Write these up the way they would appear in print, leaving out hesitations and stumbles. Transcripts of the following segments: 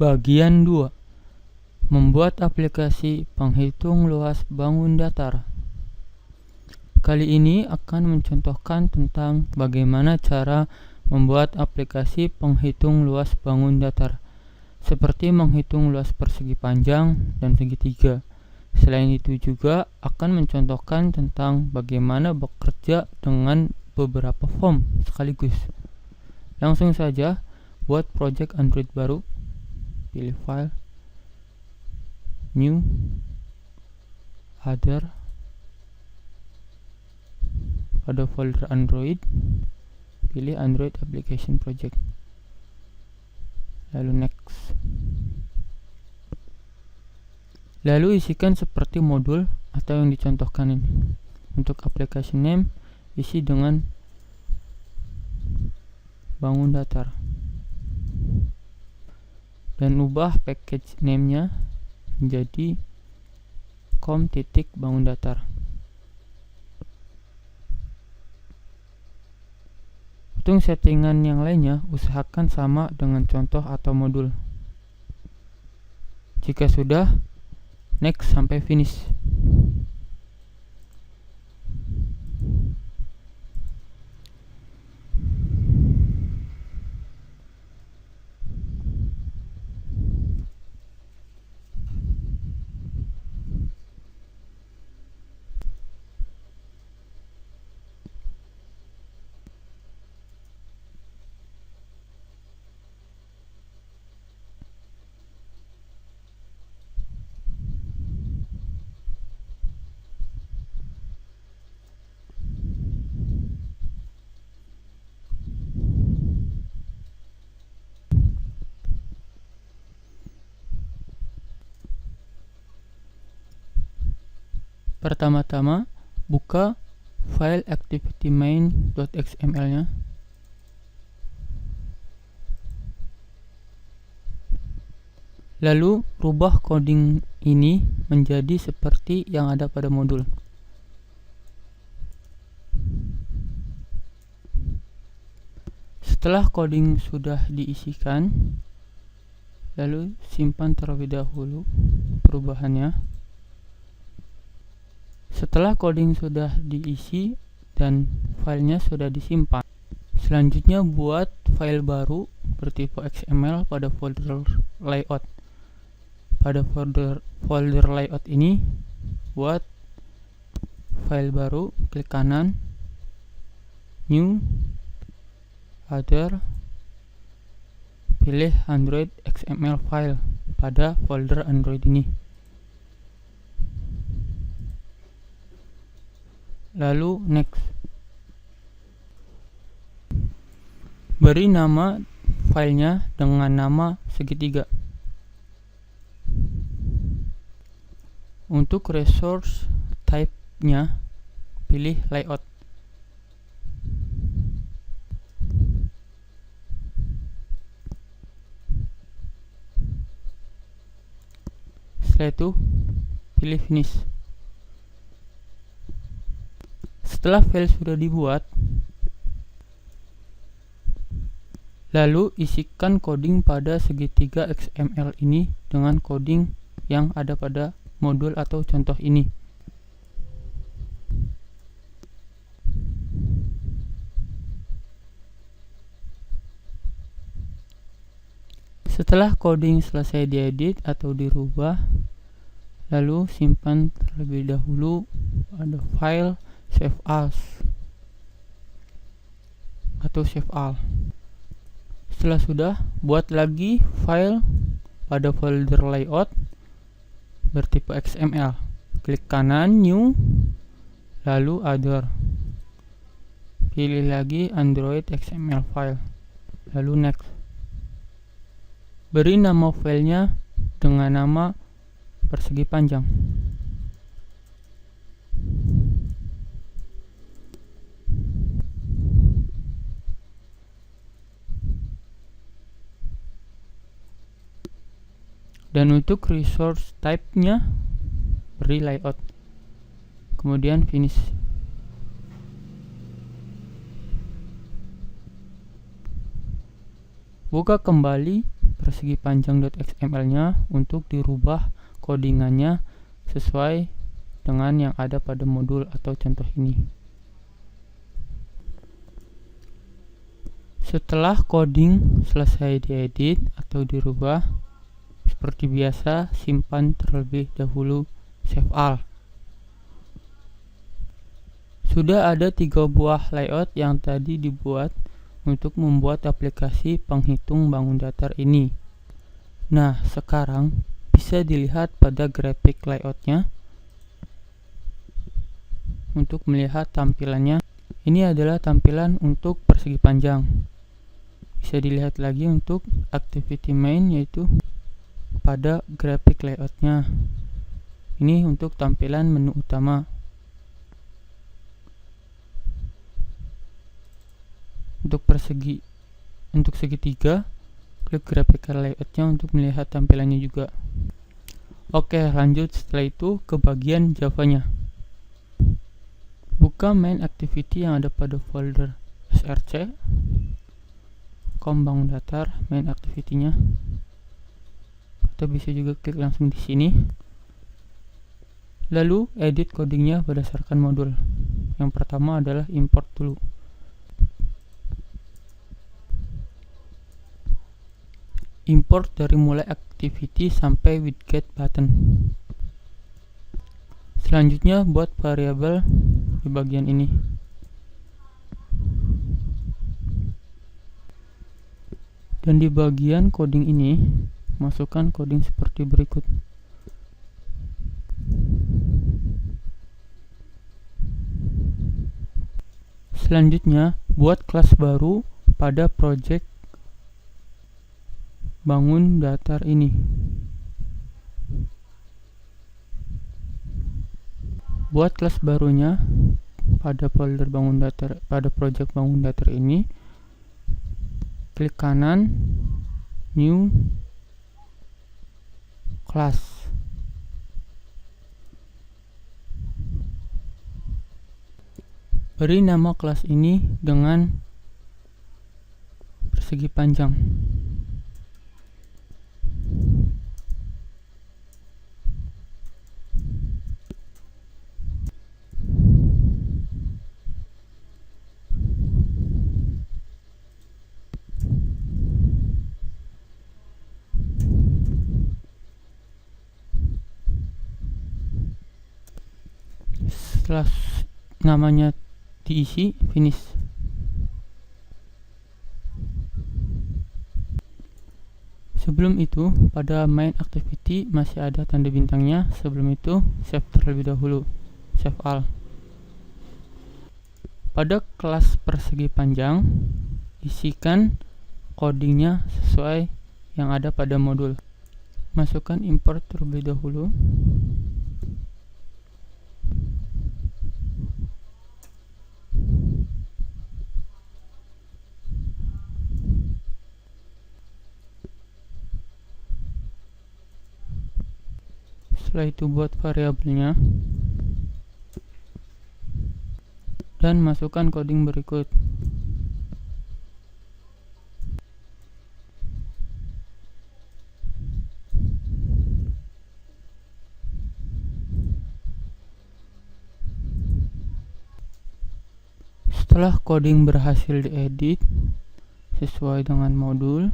Bagian 2. Membuat aplikasi penghitung luas bangun datar. Kali ini akan mencontohkan tentang bagaimana cara membuat aplikasi penghitung luas bangun datar, seperti menghitung luas persegi panjang dan segitiga. Selain itu juga akan mencontohkan tentang bagaimana bekerja dengan beberapa form sekaligus. Langsung saja buat project Android baru. Pilih file, new, other, pada folder Android, pilih Android Application Project, lalu next. Lalu isikan seperti modul atau yang dicontohkan ini. Untuk application name, isi dengan bangun datar, dan ubah package name-nya menjadi com.bangun datar. Untuk settingan yang lainnya, usahakan sama dengan contoh atau modul. Jika sudah, next sampai finish. Pertama-tama, buka file activity-main.xml-nya. Lalu, rubah coding ini menjadi seperti yang ada pada modul. Setelah coding sudah diisikan, lalu simpan terlebih dahulu perubahannya. Setelah coding sudah diisi dan filenya sudah disimpan, selanjutnya buat file baru bertipe XML pada folder layout. Pada folder layout ini, buat file baru, klik kanan, new, other, pilih Android XML file pada folder Android ini. Lalu next. Beri nama filenya dengan nama segitiga. Untuk resource type-nya, pilih layout. Setelah itu, pilih finish. Setelah file sudah dibuat, lalu isikan coding pada segitiga XML ini dengan coding yang ada pada modul atau contoh ini. Setelah coding selesai diedit atau dirubah, lalu simpan terlebih dahulu pada file save as atau save all. Setelah sudah, buat lagi file pada folder layout bertipe XML. Klik kanan new, lalu other, pilih lagi Android XML file, lalu next. Beri nama filenya dengan nama persegi panjang. Dan untuk resource type-nya, beri layout. Kemudian finish. Buka kembali persegi panjang.xml-nya untuk dirubah codingannya sesuai dengan yang ada pada modul atau contoh ini. Setelah coding selesai diedit atau dirubah, seperti biasa simpan terlebih dahulu save all. Sudah ada 3 buah layout yang tadi dibuat untuk membuat aplikasi penghitung bangun datar ini. Nah, sekarang bisa dilihat pada graphic layoutnya. Untuk melihat tampilannya, ini adalah tampilan untuk persegi panjang. Bisa dilihat lagi untuk activity main, yaitu pada graphic layoutnya. Ini untuk tampilan menu utama. Untuk segitiga, klik graphical layoutnya untuk melihat tampilannya juga. Oke, lanjut setelah itu ke bagian Java-nya. Buka main activity yang ada pada folder src, bangun datar, main activity-nya. Atau bisa juga klik langsung di sini. Lalu edit codingnya berdasarkan modul. Yang pertama adalah import dulu. Import dari mulai activity sampai widget button. Selanjutnya buat variabel di bagian ini. Dan di bagian coding ini, masukkan coding seperti berikut. Selanjutnya, buat kelas baru pada project bangun datar ini. Buat kelas barunya pada folder bangun datar, pada project bangun datar ini, klik kanan, new class. Beri nama kelas ini dengan persegi panjang. Setelah namanya diisi, finish. Sebelum itu, pada main activity masih ada tanda bintangnya. Sebelum itu, save terlebih dahulu, save all. Pada kelas persegi panjang, isikan codingnya sesuai yang ada pada modul. Masukkan import terlebih dahulu. Setelah itu buat variabelnya dan masukkan coding berikut. Setelah coding berhasil diedit sesuai dengan modul,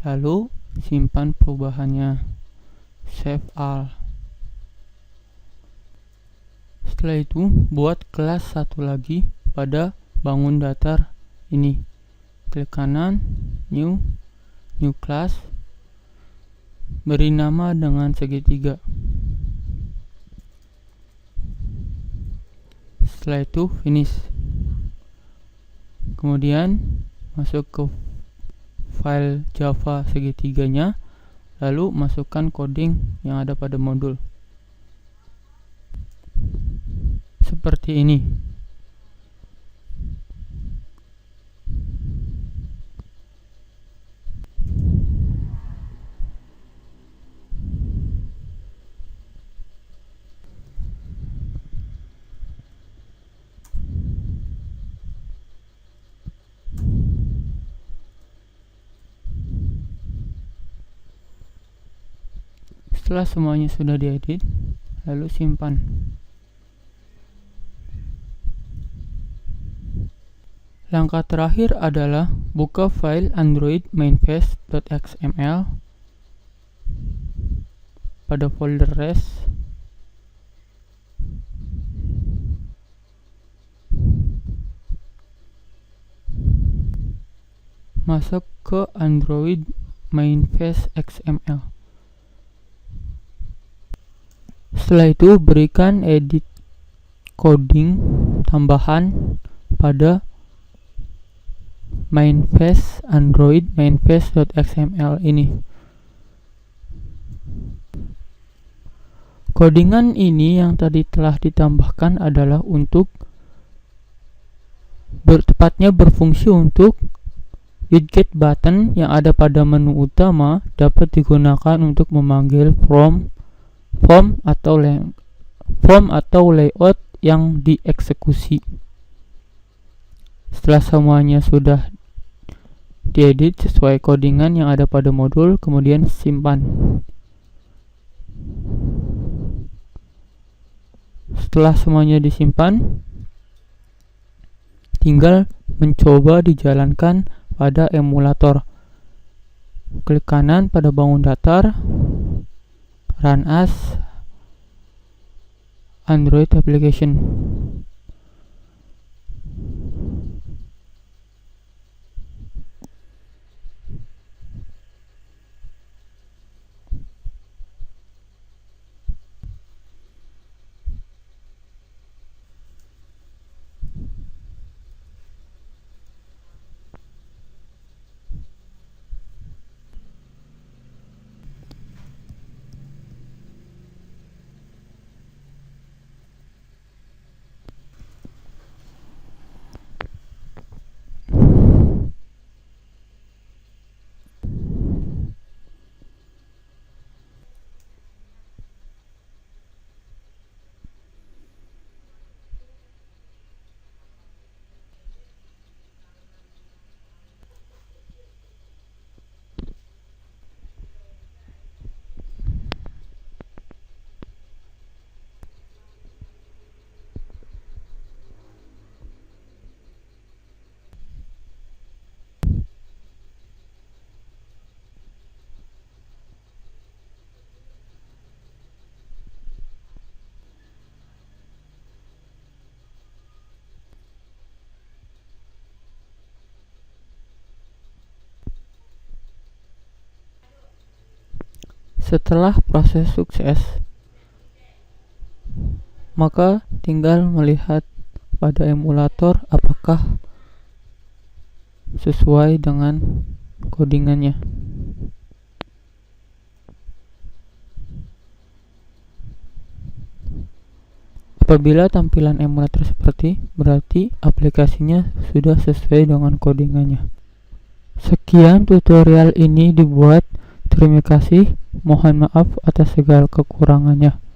lalu simpan perubahannya, save all. Setelah itu, buat kelas satu lagi pada bangun datar ini. Klik kanan, new class, beri nama dengan segitiga. Setelah itu, finish. Kemudian masuk ke file Java segitiganya, lalu masukkan coding yang ada pada modul seperti ini. Setelah semuanya sudah diedit, lalu simpan. Langkah terakhir adalah buka file Android mainfest.xml pada folder res. Masuk ke Android mainfest XML. Setelah itu berikan edit coding tambahan pada mainfest Android mainfest.xml ini. Codingan ini yang tadi telah ditambahkan adalah untuk tepatnya berfungsi untuk widget button yang ada pada menu utama dapat digunakan untuk memanggil form atau layout yang dieksekusi. Setelah semuanya sudah diedit sesuai codingan yang ada pada modul, kemudian simpan. Setelah semuanya disimpan, tinggal mencoba dijalankan pada emulator. Klik kanan pada bangun datar, run as Android application. Setelah proses sukses, maka tinggal melihat pada emulator apakah sesuai dengan codingannya. Apabila tampilan emulator seperti, berarti aplikasinya sudah sesuai dengan codingannya. Sekian tutorial ini dibuat. Terima kasih. Mohon maaf atas segala kekurangannya.